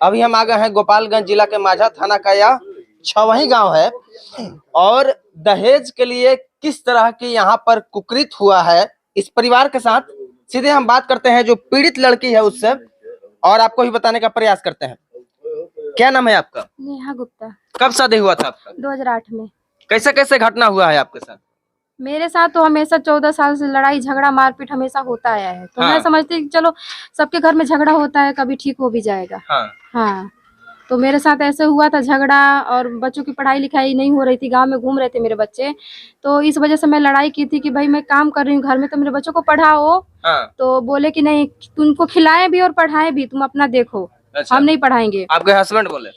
अभी हम आ गए हैं गोपालगंज जिला के माझा थाना का यह छवही गांव है और दहेज के लिए किस तरह की यहाँ पर कुकृत हुआ है इस परिवार के साथ सीधे हम बात करते हैं जो पीड़ित लड़की है उससे और आपको भी बताने का प्रयास करते हैं। क्या नाम है आपका? नेहा गुप्ता। कब शादी हुआ था आपका? 2008 में। कैसे कैसे घटना हुआ है आपके साथ? मेरे साथ तो हमेशा 14 साल से लड़ाई झगड़ा मारपीट हमेशा होता आया है, तो मैं समझती कि चलो सबके घर में झगड़ा होता है, कभी ठीक हो भी जाएगा। हाँ, तो मेरे साथ ऐसे हुआ था झगड़ा और बच्चों की पढ़ाई लिखाई नहीं हो रही थी, गांव में घूम रहे थे मेरे बच्चे, तो इस वजह से मैं लड़ाई की थी कि भाई मैं काम कर रही हूँ घर में तो मेरे बच्चों को पढ़ाओ। तो बोले कि नहीं, तुमको खिलाएं भी और पढ़ाएं भी, तुम अपना देखो। हम नहीं पढ़ाएंगे। आपके हस्बैंड बोले?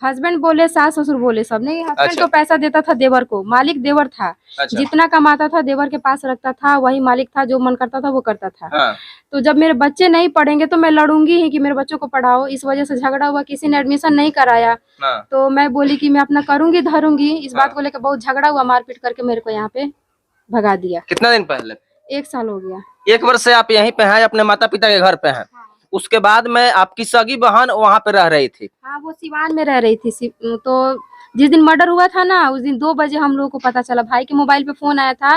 हस्बैंड बोले, सास ससुर बोले, सब नहीं। हस्बैंड तो पैसा देता था देवर को, मालिक देवर था। जितना कमाता था देवर के पास रखता था, वही मालिक था, जो मन करता था वो करता था। तो जब मेरे बच्चे नहीं पढ़ेंगे तो मैं लड़ूंगी ही कि मेरे बच्चों को पढ़ाओ। इस वजह से झगड़ा हुआ, किसी ने एडमिशन नहीं कराया। तो मैं बोली कि मैं अपना करूंगी धरूंगी। इस बात को लेकर बहुत झगड़ा हुआ, मारपीट करके मेरे को यहाँ पे भगा दिया। कितना दिन पहले? 1 साल हो गया। 1 वर्ष से आप यहीं पे हैं, अपने माता पिता के घर पे हैं। उसके बाद में आपकी सगी बहन वहाँ पे रह रही थी? हाँ, वो सिवान में रह रही थी। तो जिस दिन मर्डर हुआ था ना, उस दिन 2 बजे हम लोगों को पता चला। भाई के मोबाइल पे फोन आया था,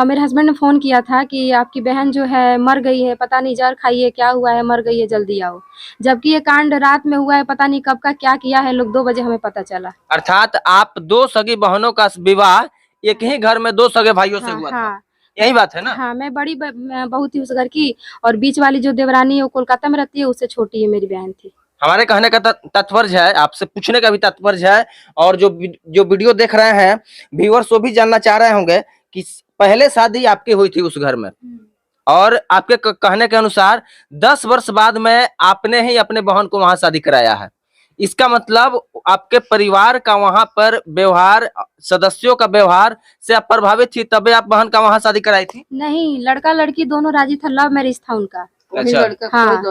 मेरे हस्बैंड ने फोन किया था कि आपकी बहन जो है मर गई है, पता नहीं जहर खाइए, क्या हुआ है, मर गई है, जल्दी आओ। जबकि ये कांड रात में हुआ है, पता नहीं कब का क्या किया है लोग, 2 बजे हमें पता चला। अर्थात आप 2 सगी बहनों का विवाह एक ही घर में 2 सगे भाइयों से हुआ था। यही बात है ना? हाँ, मैं बड़ी बहू थी उस घर की, और बीच वाली जो देवरानी है वो कोलकाता में रहती है, उससे छोटी है मेरी बहन थी। हमारे कहने का तात्पर्य है, आपसे पूछने का भी तात्पर्य है, और जो वीडियो देख रहे हैं व्यूअर्स वो भी जानना चाह रहे होंगे कि पहले शादी आपकी हुई थी उस घर में, और आपके कहने के अनुसार 10 वर्ष बाद में आपने ही अपने बहन को वहां शादी कराया है। इसका मतलब आपके परिवार का वहां पर व्यवहार, सदस्यों का व्यवहार से आप प्रभावित थी, तभी आप बहन का वहां शादी कराई थी? नहीं, लड़का लड़की दोनों राजी था, लव मैरिज था उनका। अच्छा। हाँ,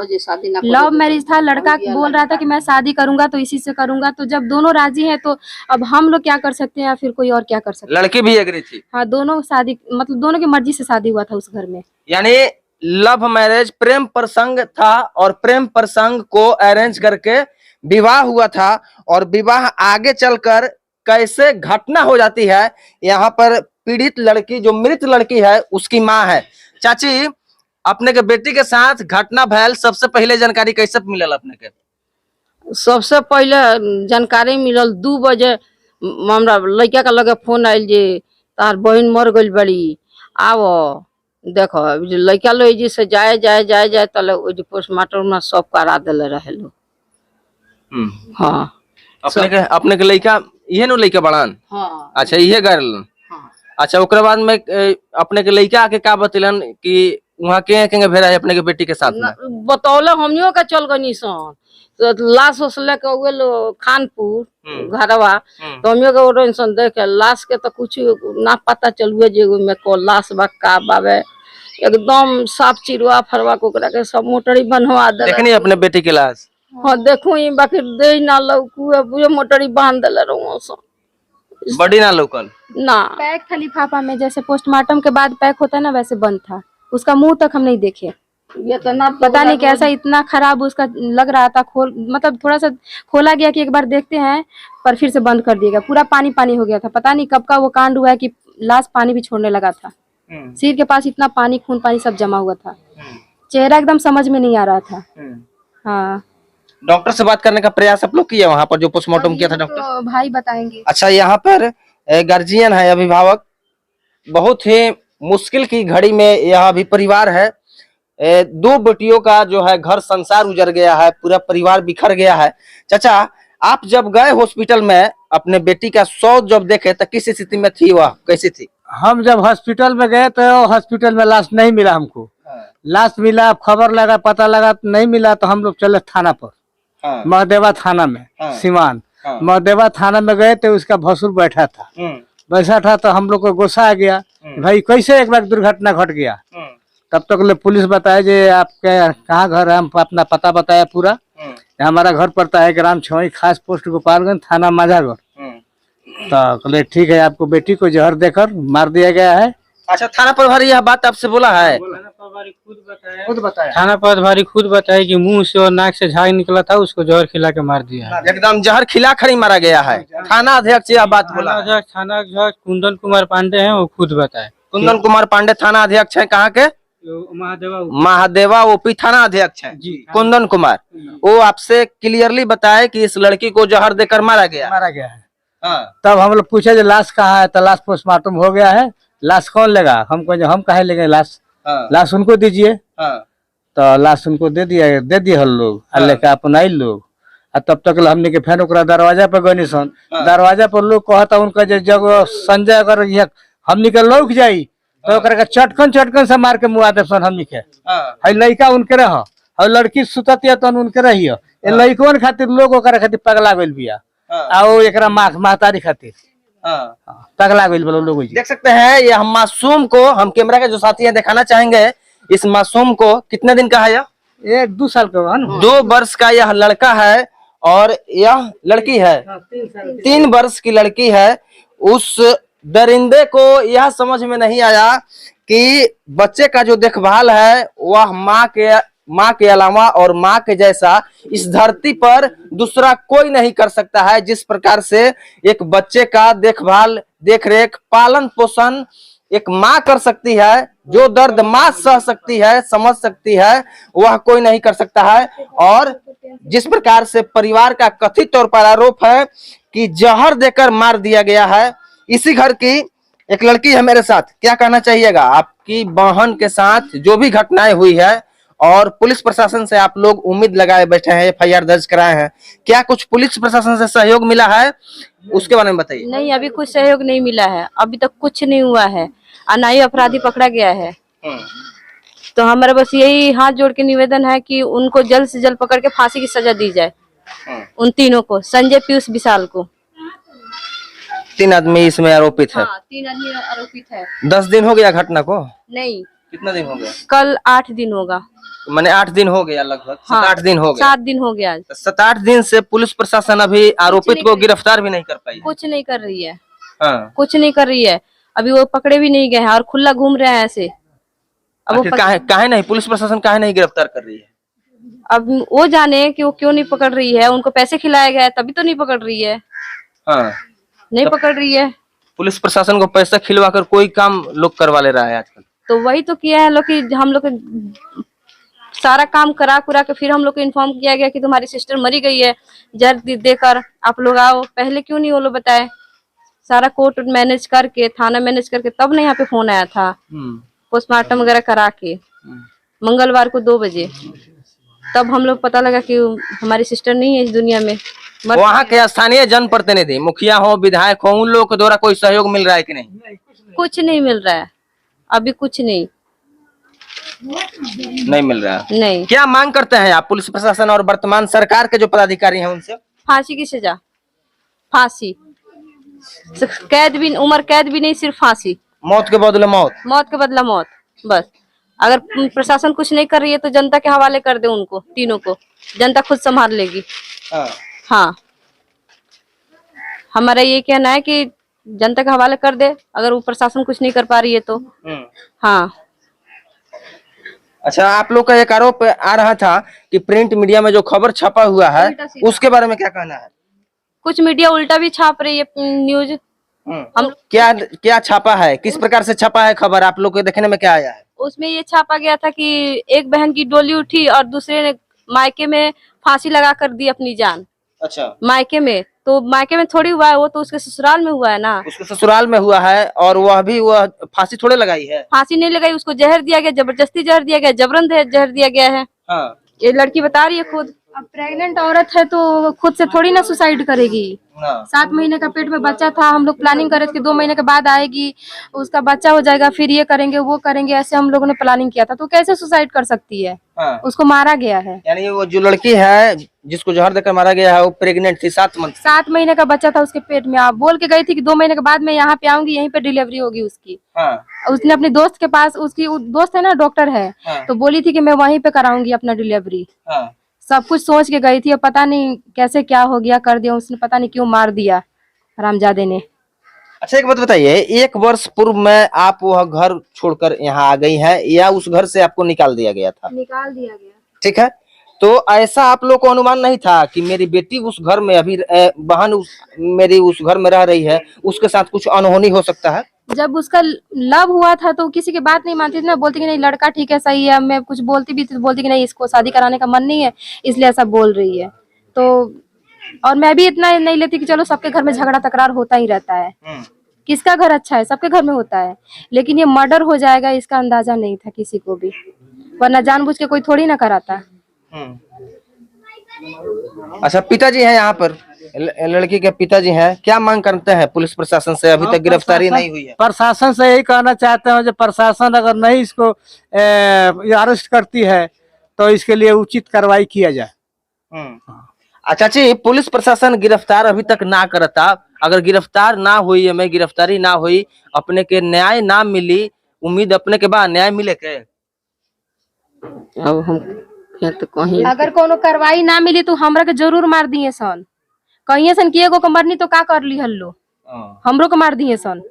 लव मैरिज था। लड़का बोल रहा था कि मैं शादी करूंगा तो इसी से करूंगा, तो जब दोनों राजी हैं तो अब हम लोग क्या कर सकते हैं या फिर कोई और क्या कर सकते हैं। लड़की भी एग्री थी? हाँ, दोनों शादी, मतलब दोनों की मर्जी से शादी हुआ था उस घर में। यानी लव मैरिज प्रेम प्रसंग था, और प्रेम प्रसंग को अरेंज करके विवाह हुआ था, और विवाह आगे चलकर कैसे घटना हो जाती है। यहाँ पर पीड़ित लड़की, जो मृत लड़की है, उसकी माँ है। चाची, अपने के बेटी के साथ घटना भयल, सबसे पहले जानकारी कैसे मिलल अपने के? सबसे पहले जानकारी मिलल 2 बजे हमरा लड़का का लगे फोन आयल जे तार बहन मर गई बड़ी, आओ देखो। लड़का लो जी से जाए तले पोस्टमार्टम में सब करा दिले रहे लो। हाँ, अपने के लड़का इहे नो लड़का बड़ान? हाँ। अच्छा, इहे गरल। हाँ। अच्छा, ओकरा बाद में अपने के लड़का आके का बतलन कि वहाँ के भेड़ा है अपने के बेटी के साथ में? बतौले हमनियों का चल गनी सन, तो लाश उस लेके उगे लो खानपुर घरवा, तो हमियों के ओरन सन देखे लाश के, तो कुछ ना पता चलुए जे में को लाश बा का बावे, एकदम साफ चिरवा फरवा को के सब मोटरी बनवा दे। देखनी अपने बेटी के लाश? हाँ, देखू ही, बाकी दे ना लौकू, मोटरी बांध देले रहो सन, बड़ी ना लोकल ना। पैक था लिफाफा में, जैसे पोस्टमार्टम के बाद पैक होता है ना, वैसे बंद था। उसका मुंह तक हम नहीं देखे। ये तो ना पता नहीं कैसा इतना खराब उसका लग रहा था। मतलब थोड़ा सा खोला गया कि एक बार देखते हैं, पर फिर से बंद कर दिया गया। पूरा पानी पानी हो गया था। पता नहीं कब का वो कांड हुआ है कि लाश पानी भी छोड़ने लगा था। सिर के पास इतना पानी, खून पानी सब जमा हुआ था। चेहरा एकदम समझ में नहीं आ रहा था। हाँ, डॉक्टर से बात करने का प्रयास आप लोग किया वहाँ पर जो पोस्टमार्टम किया था डॉक्टर? तो भाई बताएंगे। अच्छा, यहाँ पर गार्जियन है, अभिभावक, बहुत ही मुश्किल की घड़ी में यह अभी परिवार है। 2 बेटियों का जो है घर संसार उजड़ गया है, पूरा परिवार बिखर गया है। चाचा, आप जब गए हॉस्पिटल में अपने बेटी का शव जब देखे तो किस स्थिति में थी, वह कैसी थी? हम जब हॉस्पिटल में गए तो हॉस्पिटल में लाश नहीं मिला हमको। लाश मिला, खबर लगा, पता लगा, नहीं मिला, तो हम लोग चले थाना पर। महदेवा थाना में, सिवान महदेवा थाना में गए तो उसका भसुर बैठा था। तो हम लोग को गुस्सा आ गया, भाई कैसे एक बार दुर्घटना घट गया। तब तक ले पुलिस बताया जे आपके कहाँ घर है, हम अपना पता बताया पूरा। हमारा घर पड़ता है ग्राम छवई, खास पोस्ट गोपालगंज, थाना माझागढ़। तो कहले ठीक है, आपको बेटी को जहर देकर मार दिया गया है। अच्छा, थाना प्रभारी यह बात आपसे बोला है? खुद बताया। थाना प्रभारी खुद बताए कि मुंह से और नाक से झाग निकला था, उसको जहर खिला के मार दिया है। एकदम जहर खिला खरी मारा गया है। थाना अध्यक्ष यह बात बोला है। थाना अध्यक्ष कुंदन कुमार पांडे हैं, वो खुद बताए। कुंदन कुमार पांडे थाना अध्यक्ष है, कहाँ के? महादेवा ओपी थाना अध्यक्ष है जी। कुंदन कुमार। वो आपसे क्लियरली बताए कि इस लड़की को जहर देकर मारा गया। है। तब हम लोग पूछे जो लाश कहाँ है, तो लाश पोस्टमार्टम हो गया है, लाश कौन लेगा? हम काहे लेंगे लाश? लाश उनको दीजिए। तो लाश उनको दे दिए हम लोग, लेके अपन आई लोग। तब तक हमने के फैन ओकरा दरवाजा पे गनी सन, दरवाजा पर लोग कहता उनका जब संजय अगर हमनी के लौक जाई तो ओकरा चटकन से मार के मुआ दे सन हमनी के। है लड़का उनके रह, और लड़की सुततिया तो उनके रही। ये लड़कवन खातिर लोग ओकरा खातिर पगला गइल बिया, और एकरा महतारी खातिर पगला गइल बोलो लोग। देख सकते हैं यह मासूम को, हम कैमरा के जो साथी हैं दिखाना चाहेंगे। इस मासूम को कितने दिन का है? यह 2 साल का 2 वर्ष का यह लड़का है, और यह लड़की है 3 वर्ष की लड़की है। उस दरिंदे को यह समझ में नहीं आया कि बच्चे का जो देखभाल है वह माँ के अलावा और माँ के जैसा इस धरती पर दूसरा कोई नहीं कर सकता है। जिस प्रकार से एक बच्चे का देखभाल, देखरेख, पालन पोषण एक माँ कर सकती है, जो दर्द माँ सह सकती है, समझ सकती है, वह कोई नहीं कर सकता है। और जिस प्रकार से परिवार का कथित तौर पर आरोप है कि जहर देकर मार दिया गया है। इसी घर की एक लड़की है मेरे साथ, क्या कहना चाहिएगा आपकी बहन के साथ जो भी घटनाएं हुई है? और पुलिस प्रशासन से आप लोग उम्मीद लगाए बैठे हैं, FIR दर्ज कराए हैं, क्या कुछ पुलिस प्रशासन से सहयोग मिला है? उसके बारे में बताइए। नहीं, अभी कुछ सहयोग नहीं मिला है, अभी तक कुछ नहीं हुआ है। अनाई अपराधी पकड़ा गया है। तो हमारा बस यही हाथ जोड़ के निवेदन है कि उनको जल्द से जल्द पकड़ के फांसी की सजा दी जाए। उन तीनों को, संजय, पीयूष, विशाल को। 3 आदमी इसमें आरोपित है। 3 आदमी आरोपित है। 10 दिन हो गया घटना को? नहीं, कितना दिन हो गया? कल 8 दिन होगा। मैंने 8 दिन हो गया, लगभग 7-8 दिन हो गया। 7 दिन हो गया। 7-8 दिन से पुलिस प्रशासन अभी आरोपित को गिरफ्तार भी नहीं कर पाई। कुछ नहीं कर रही है। कुछ नहीं कर रही है। अभी वो पकड़े भी नहीं गए हैं और खुला घूम रहे हैं ऐसे। अब वो काहे नहीं, पुलिस प्रशासन काहे नहीं गिरफ्तार कर रही है? अब वो जाने कि वो क्यों नहीं पकड़ रही है। उनको पैसे खिलाया गया है तभी तो नहीं पकड़ रही है। नहीं पकड़ रही है। पुलिस प्रशासन को पैसा खिलवाकर कोई काम लोग करवा ले रहा है आजकल। तो वही तो किया है लोग कि हम लोग सारा काम करा के फिर हम लोग को इन्फॉर्म किया गया कि तुम्हारी सिस्टर मरी गई है, जहर देकर आप लोग आओ। पहले क्यों नहीं वो लोग बताए? सारा कोर्ट मैनेज करके, थाना मैनेज करके तब नहीं यहाँ पे फोन आया था। पोस्टमार्टम वगैरह करा के मंगलवार को 2 बजे तब हम लोग पता लगा कि हमारी सिस्टर नहीं है इस दुनिया में। वहाँ के स्थानीय जनप्रतिनिधि, मुखिया हो, विधायक हो, उन लोगों के द्वारा कोई सहयोग मिल रहा है कि नहीं? कुछ नहीं मिल रहा है, अभी कुछ नहीं मिल रहा है। नहीं। क्या मांग करते हैं आप पुलिस प्रशासन और वर्तमान सरकार के जो पदाधिकारी हैं उनसे? फांसी की सजा, फांसी, कैद भी, उम्र कैद भी नहीं, सिर्फ फांसी। मौत के बदले मौत, मौत के बदला मौत। बस अगर प्रशासन कुछ नहीं कर रही है तो जनता के हवाले कर दे उनको तीनों को, जनता खुद संभाल लेगी। हाँ, हमारा ये कहना है कि जनता के हवाले कर दे अगर वो प्रशासन कुछ नहीं कर पा रही है तो। हाँ। अच्छा, आप लोग का एक आरोप आ रहा था कि प्रिंट मीडिया में जो खबर छपा हुआ है उसके बारे में क्या कहना है? कुछ मीडिया उल्टा भी छाप रही है न्यूज। हम क्या छापा है, किस प्रकार से छपा है खबर? आप लोग को देखने में क्या आया है? उसमें ये छापा गया था कि एक बहन की डोली उठी और दूसरे ने मायके में फांसी लगा कर दी अपनी जान। अच्छा, मायके में? तो मायके में थोड़ी हुआ है, वो तो उसके ससुराल में हुआ है ना। उसके ससुराल में हुआ है, और वह फांसी थोड़े लगाई है। फांसी नहीं लगाई, उसको जहर दिया गया, जबरदस्ती जहर दिया गया, जबरन जहर दिया गया है। ये लड़की बता रही है खुद। अब प्रेग्नेंट औरत है तो खुद से थोड़ी ना सुसाइड करेगी। 7 महीने का पेट में बच्चा था, हम लोग प्लानिंग करे थे कि 2 महीने के बाद आएगी, उसका बच्चा हो जाएगा, फिर ये करेंगे वो करेंगे, ऐसे हम लोगों ने प्लानिंग किया था। तो कैसे सुसाइड कर सकती है? उसको मारा गया है। यानी वो जो लड़की है जिसको जहर देकर मारा गया है वो प्रेग्नेंट थी, 7 महीने का बच्चा था उसके पेट में। आप बोल के गई थी कि 2 महीने के बाद मैं यहाँ पे आऊंगी, यहीं पे डिलीवरी होगी उसकी। उसने अपने दोस्त के पास, उसकी दोस्त है ना, डॉक्टर है, तो बोली थी कि मैं वहीं पे कराऊंगी अपना डिलीवरी। सब कुछ सोच के गई थी, और पता नहीं कैसे क्या हो गया, कर दिया उसने, पता नहीं क्यों मार दिया हरामजादे ने। अच्छा एक बात बताइए, 1 वर्ष पूर्व में आप वह घर छोड़कर यहाँ आ गई हैं या उस घर से आपको निकाल दिया गया था? निकाल दिया गया। ठीक है, तो ऐसा आप लोग को अनुमान नहीं था कि मेरी बेटी उस घर में अभी बहन मेरी उस घर में रह रही है, उसके साथ कुछ अनहोनी हो सकता है? जब उसका लव हुआ था तो किसी की बात नहीं मानती थी ना, बोलती कि नहीं लड़का ठीक है सही है। मैं कुछ बोलती भी थी तो बोलती कि नहीं इसको शादी कराने का मन नहीं है, इसलिए ऐसा बोल रही है। तो और मैं भी इतना नहीं लेती कि चलो सबके घर में झगड़ा तकरार होता ही रहता है, किसका घर अच्छा है, सबके घर में होता है। लेकिन ये मर्डर हो जाएगा इसका अंदाजा नहीं था किसी को भी, वरना जानबूझ के कोई थोड़ी ना कराता। अच्छा पिताजी हैं यहाँ पर, लड़की के पिताजी हैं, क्या मांग करते हैं पुलिस प्रशासन से? अभी तक गिरफ्तारी नहीं हुई है। प्रशासन से यही कहना चाहते हैं, जो प्रशासन अगर नहीं इसको अरेस्ट करती है तो इसके लिए उचित कार्रवाई किया जाए। अच्छा जी, पुलिस प्रशासन गिरफ्तार अभी तक ना करता, अगर गिरफ्तार ना हुई, हमें गिरफ्तारी ना हुई, अपने के न्याय ना मिली, उम्मीद अपने के बाद न्याय मिले के? अब हम तो कहीं अगर कोनो कार्रवाई ना मिली तो हमरा के जरूर मार दिए सन, कहिए सन कि एगो को मरनी तो का कर ली हल्लो, हमरो को मार दिए सन,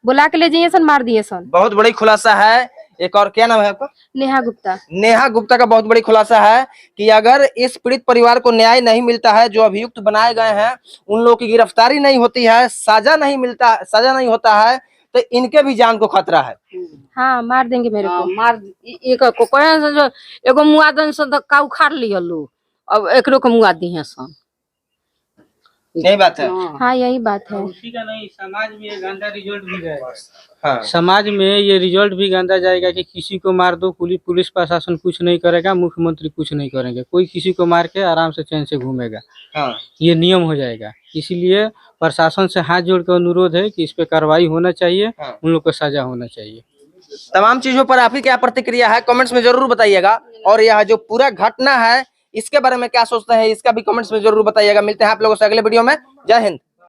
बुला के ले जाइए सन, मार दिए सन। बहुत बड़ी खुलासा है। एक और क्या नाम है आपका? नेहा गुप्ता। नेहा गुप्ता का बहुत बड़ी खुलासा है कि अगर इस पीड़ित परिवार को न्याय नहीं मिलता है, जो अभियुक्त बनाए गए हैं उन लोगों की गिरफ्तारी नहीं होती है, सजा नहीं मिलता, सजा नहीं होता है, तो इनके भी जान को खतरा है। हाँ मार देंगे मेरे को। मार एक को कहे से जो एगो मुआदन से धक्का उखाड़ लिया लो, अब एकरो को मुआ दी है सन। यही बात है। हाँ यही बात है। उसी का नहीं, समाज में ये गंदा रिजल्ट भी जाएगा। हाँ। समाज में ये रिजल्ट भी गंदा जाएगा कि किसी को मार दो, पुलिस प्रशासन कुछ नहीं करेगा, मुख्यमंत्री कुछ नहीं करेंगे, कोई किसी को मार के आराम से चैन से घूमेगा। हाँ। ये नियम हो जाएगा। इसीलिए प्रशासन से हाथ जोड़ कर अनुरोध है कि इस पे कार्रवाई होना चाहिए। हाँ। उन लोग को सजा होना चाहिए। तमाम चीजों पर आपकी क्या प्रतिक्रिया है कमेंट्स में जरूर बताइएगा, और यह जो पूरा घटना है इसके बारे में क्या सोचते हैं इसका भी कमेंट्स में जरूर बताइएगा। मिलते हैं आप लोगों से अगले वीडियो में। जय हिंद।